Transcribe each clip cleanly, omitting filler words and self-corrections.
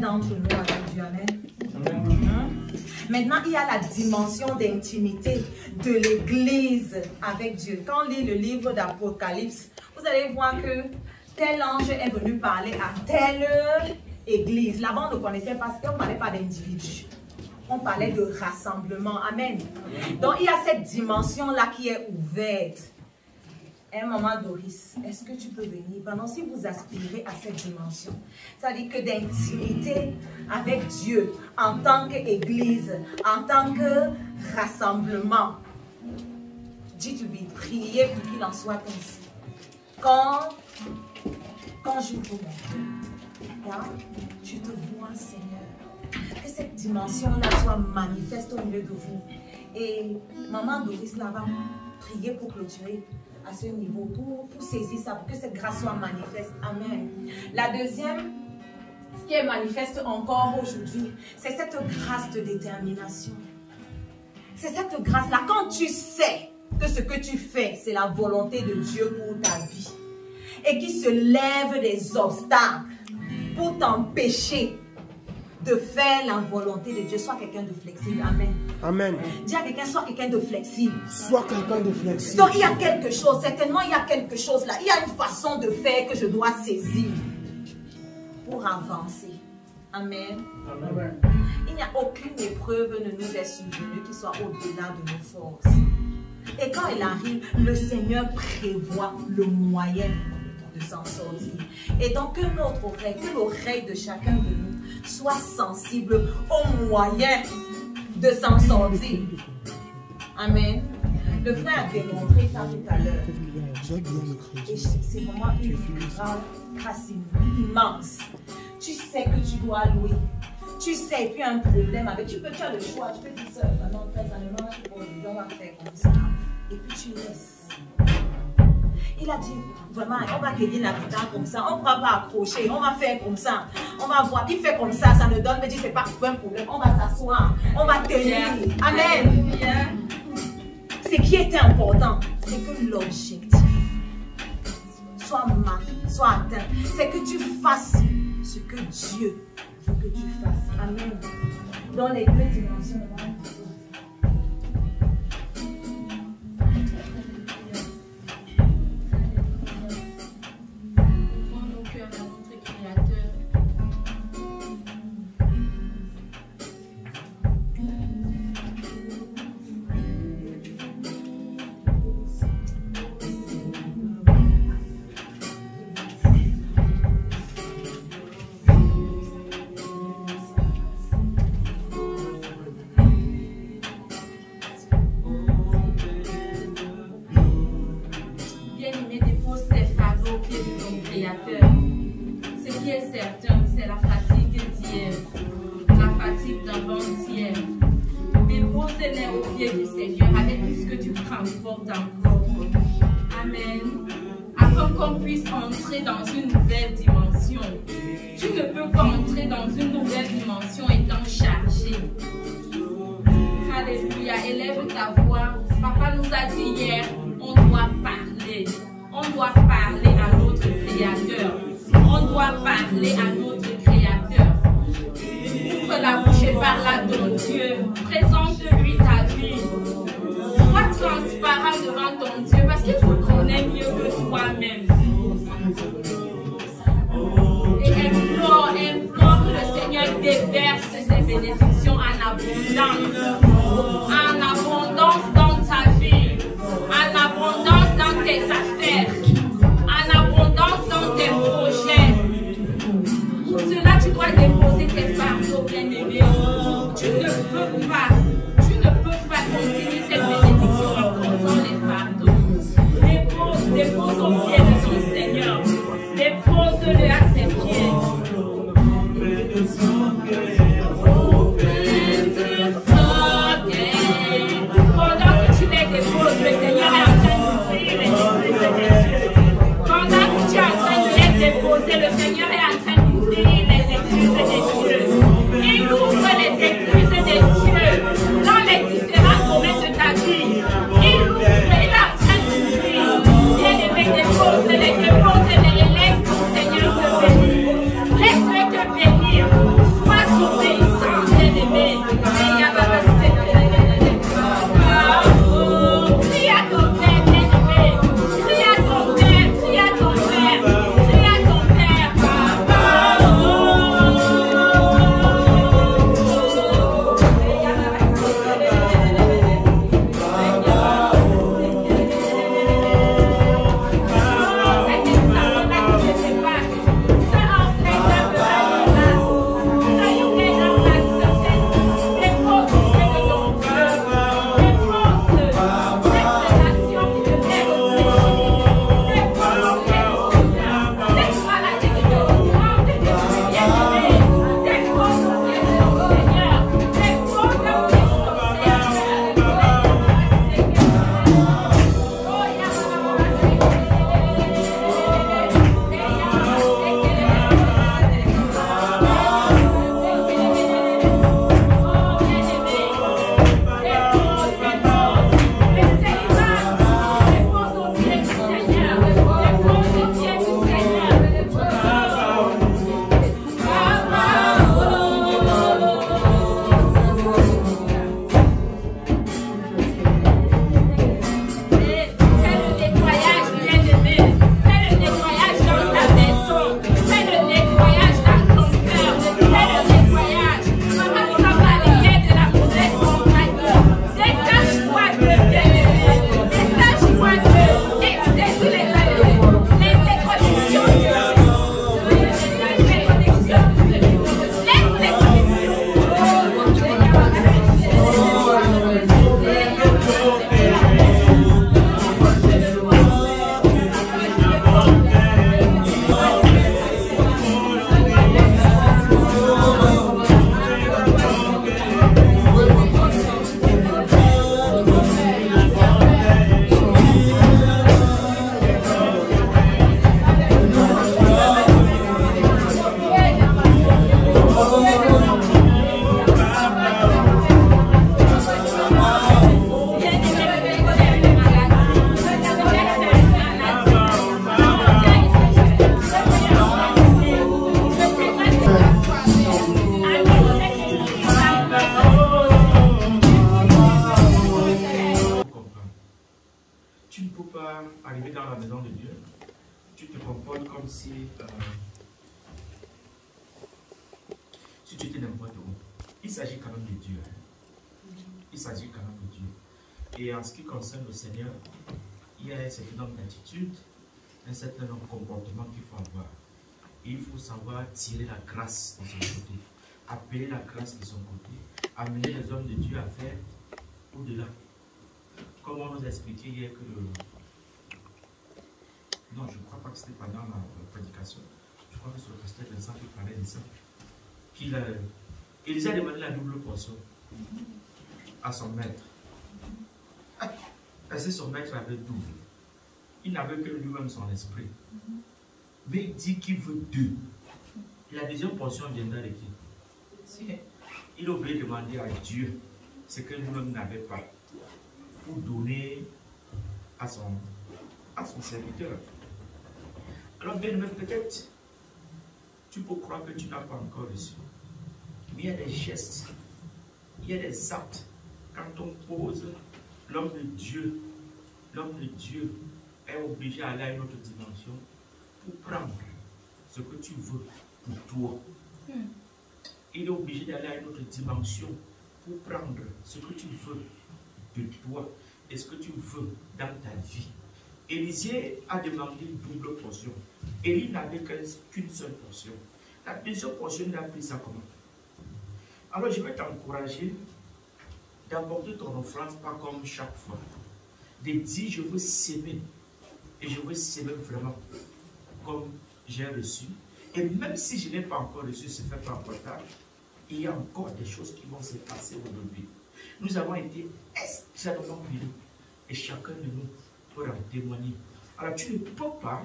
D'entre nous avec Dieu, amen. Maintenant, il y a la dimension d'intimité de l'Église avec Dieu. Quand on lit le livre d'Apocalypse, vous allez voir que tel ange est venu parler à telle église. Là-bas, on ne connaissait pas, on ne parlait pas d'individus. On parlait de rassemblement. Amen. Donc, il y a cette dimension-là qui est ouverte. Un moment, Doris, est-ce que tu peux venir? Pendant si vous aspirez à cette dimension, ça veut dire que d'intimité avec Dieu en tant qu'église, en tant que rassemblement, dites lui, priez pour qu'il en soit ainsi. Quand j'ouvre mon cœur, je te vois, Seigneur, que cette dimension-là soit manifeste au milieu de vous. Et maman Doris là va prier pour clôturer à ce niveau, pour saisir ça, pour que cette grâce soit manifeste. Amen. La deuxième, ce qui est manifeste encore aujourd'hui, c'est cette grâce de détermination. C'est cette grâce-là, quand tu sais que ce que tu fais, c'est la volonté de Dieu pour ta vie, et qui se lève des obstacles pour t'empêcher de faire la volonté de Dieu. Sois quelqu'un de flexible. Amen. Amen. Dis à quelqu'un, sois quelqu'un de flexible. Sois quelqu'un de flexible. Donc il y a quelque chose, certainement il y a quelque chose là. Il y a une façon de faire que je dois saisir pour avancer. Amen. Amen. Il n'y a aucune épreuve ne nous est survenue qui soit au-delà de nos forces. Et quand elle arrive, le Seigneur prévoit le moyen de s'en sortir. Et donc que notre oreille, que l'oreille de chacun de nous soit sensible au moyen de s'en sortir. Amen. Le frère a démontré ça tout à l'heure. Et c'est vraiment une grâce immense. Tu sais que tu dois louer. Tu sais, et puis un problème avec. Tu as le choix. Tu peux dire ça. Non, ça ne marche pas. On va faire comme ça. Et puis tu laisses. Il a dit, vraiment, on va gagner la guitare comme ça, on ne va pas accrocher, on va faire comme ça, on va voir, il fait comme ça ne donne, mais dit, c'est pas un problème, on va s'asseoir, on va tenir. Amen. Ce qui est important, c'est que l'objectif soit marqué, soit atteint, c'est que tu fasses ce que Dieu veut que tu fasses. Amen. Dans les deux dimensions, Laisse-le te bénir. arriver dans la maison de Dieu, tu te comportes comme si tu étais n'importe où. Il s'agit quand même de Dieu. Il s'agit quand même de Dieu. Et en ce qui concerne le Seigneur, il y a un certain nombre d'attitudes, un certain nombre de comportements qu'il faut avoir. Et il faut savoir tirer la grâce de son côté, appeler la grâce de son côté, amener les hommes de Dieu à faire au-delà. Comme on nous a expliqué hier que non, je ne crois pas que c'était pendant la prédication. Je crois que c'est le pasteur Vincent qui parlait de ça. Élisée a demandé la double portion à son maître. Parce que son maître avait double. Il n'avait que lui-même son esprit. Mais il dit qu'il veut deux. Et la deuxième portion viendra de qui? Il a oublié de demander à Dieu ce que lui-même n'avait pas pour donner à son serviteur. Alors bien aimé, peut-être tu peux croire que tu n'as pas encore reçu. Mais il y a des gestes, il y a des actes. Quand on pose, l'homme de Dieu est obligé à aller à une autre dimension pour prendre ce que tu veux pour toi. Il est obligé d'aller à une autre dimension pour prendre ce que tu veux de toi et ce que tu veux dans ta vie. Élisée a demandé une double portion. Élie n'avait qu'une seule portion. La deuxième portion, il a pris ça comment? Alors je vais t'encourager d'apporter ton offrande pas comme chaque fois. De dire je veux s'aimer. Et je veux s'aimer vraiment comme j'ai reçu. Et même si je n'ai pas encore reçu, ce n'est pas encore tard, il y a encore des choses qui vont se passer aujourd'hui. Nous avons été extrêmement bénis. Et chacun de nous peut en témoigner. Alors tu ne peux pas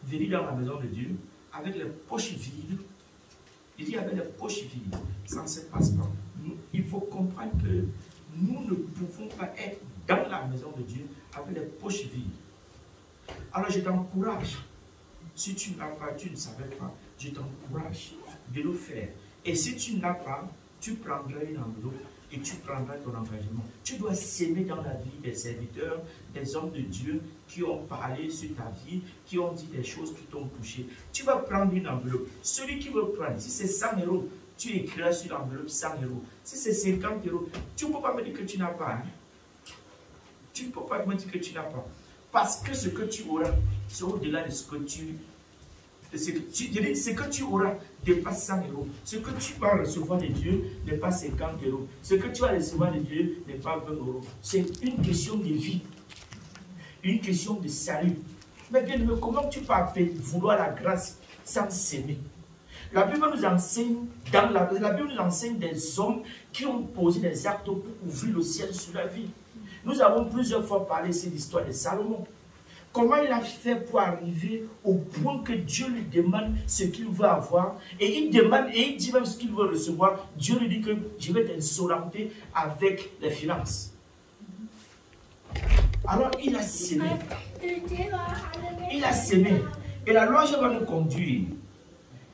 venir dans la maison de Dieu avec les poches vides. Il dit avec les poches vides, ça ne se passe pas. Il faut comprendre que nous ne pouvons pas être dans la maison de Dieu avec les poches vides. Alors je t'encourage, si tu n'as pas, tu ne savais pas, je t'encourage de le faire. Et si tu n'as pas, tu prendras une enveloppe et tu prendras ton engagement. Tu dois s'aimer dans la vie des serviteurs, des hommes de Dieu qui ont parlé sur ta vie, qui ont dit des choses qui t'ont touché. Tu vas prendre une enveloppe. Celui qui veut prendre, si c'est 100 €, tu écriras sur l'enveloppe 100 €. Si c'est 50 €, tu ne peux pas me dire que tu n'as pas. Hein? Tu ne peux pas me dire que tu n'as pas. Parce que ce que tu auras, c'est au-delà de ce que tu... Ce que tu auras dépasse 100 €. Ce que tu vas recevoir de Dieu n'est pas 50 €. Ce que tu vas recevoir de Dieu n'est pas 20 €. C'est une question de vie. Une question de salut. Mais bien, comment tu peux appeler, vouloir la grâce sans s'aimer? La Bible nous enseigne, la Bible nous enseigne des hommes qui ont posé des actes pour ouvrir le ciel sur la vie. Nous avons plusieurs fois parlé ici de l'histoire de Salomon. Comment il a fait pour arriver au point que Dieu lui demande ce qu'il veut avoir et il demande et il dit même ce qu'il veut recevoir. Dieu lui dit que je vais t'insolenter avec les finances. Alors il a sémé. Il a sémé. Et la loi va nous conduire.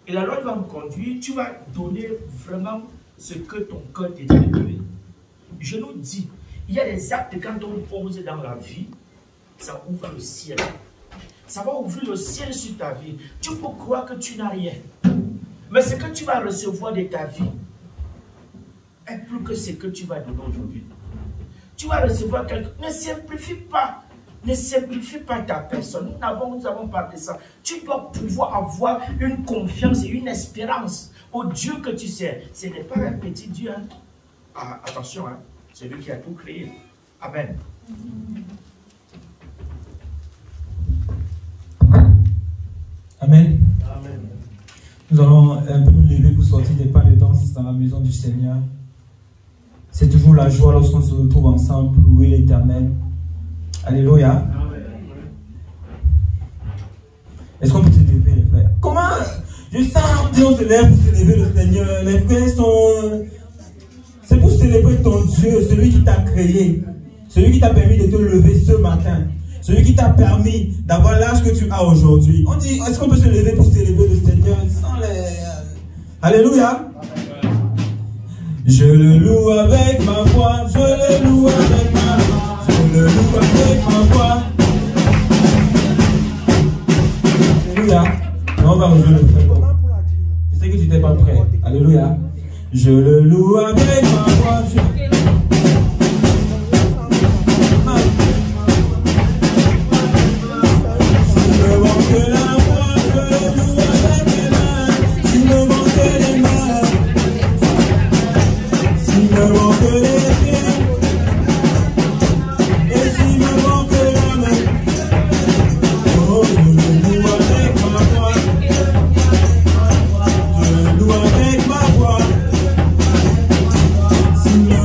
Et la loi va nous conduire. Tu vas donner vraiment ce que ton cœur te dit. Je nous dis, il y a des actes quand on pose dans la vie. Ça ouvre le ciel. Ça va ouvrir le ciel sur ta vie. Tu peux croire que tu n'as rien. Mais ce que tu vas recevoir de ta vie est plus que ce que tu vas donner aujourd'hui. Tu vas recevoir quelque chose. Ne simplifie pas. Ne simplifie pas ta personne. Nous avons parlé de ça. Tu dois pouvoir avoir une confiance et une espérance au Dieu que tu sers. Ce n'est pas un petit Dieu. Hein? Ah, attention, hein? C'est lui qui a tout créé. Amen. Amen. Amen. Nous allons un peu nous lever pour sortir des pas de danse dans la maison du Seigneur. C'est toujours la joie lorsqu'on se retrouve ensemble pour louer l'Éternel. Alléluia. Est-ce qu'on peut se lever, les frères? Comment? Je sens Dieu se lève pour célébrer le Seigneur. Les frères sont... C'est pour célébrer ton Dieu, celui qui t'a créé, celui qui t'a permis de te lever ce matin. Celui qui t'a permis d'avoir l'âge que tu as aujourd'hui. On dit, est-ce qu'on peut se lever pour célébrer le Seigneur sans les... Alléluia. Je le loue avec ma voix, je le loue avec ma voix, je le loue avec ma voix. Alléluia. On va rejoindre le frère. Je sais que tu n'étais pas prêt. Alléluia. Je le loue avec ma voix. S'il me manque la voix, je le loue avec mes mains. S'il me manque les mains, s'il me manque les pieds, et s'il me manque la main, oh, je le loue avec ma voix. Je le loue avec ma voix. S'il me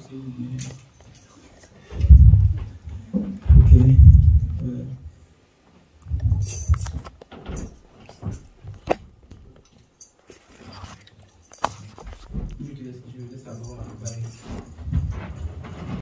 c'est